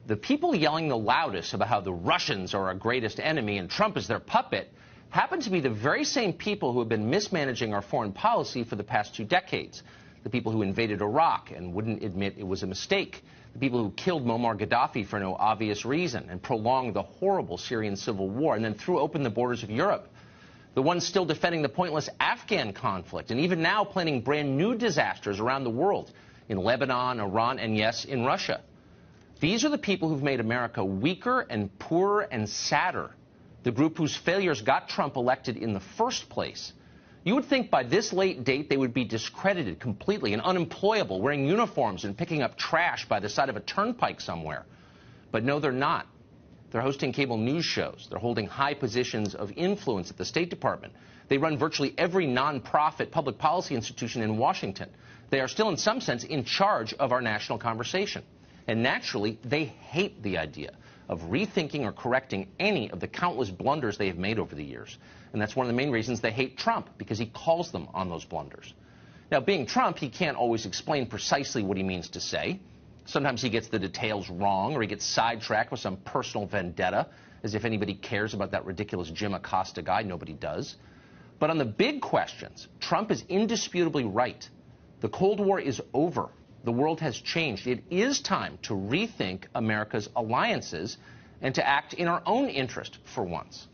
The people yelling the loudest about how the Russians are our greatest enemy and Trump is their puppet happen to be the very same people who have been mismanaging our foreign policy for the past 2 decades. The people who invaded Iraq and wouldn't admit it was a mistake. The people who killed Muammar Gaddafi for no obvious reason and prolonged the horrible Syrian civil war and then threw open the borders of Europe. The ones still defending the pointless Afghan conflict and even now planning brand new disasters around the world in Lebanon, Iran, and yes, in Russia. These are the people who've made America weaker and poorer and sadder. The group whose failures got Trump elected in the first place. You would think by this late date they would be discredited completely and unemployable, wearing uniforms and picking up trash by the side of a turnpike somewhere. But no, they're not. They're hosting cable news shows. They're holding high positions of influence at the State Department. They run virtually every nonprofit public policy institution in Washington. They are still, in some sense, in charge of our national conversation. And naturally, they hate the idea of rethinking or correcting any of the countless blunders they have made over the years. And that's one of the main reasons they hate Trump, because he calls them on those blunders. Now, being Trump, he can't always explain precisely what he means to say. Sometimes he gets the details wrong, or he gets sidetracked with some personal vendetta, as if anybody cares about that ridiculous Jim Acosta guy. Nobody does. But on the big questions, Trump is indisputably right. The Cold War is over. The world has changed. It is time to rethink America's alliances and to act in our own interest for once.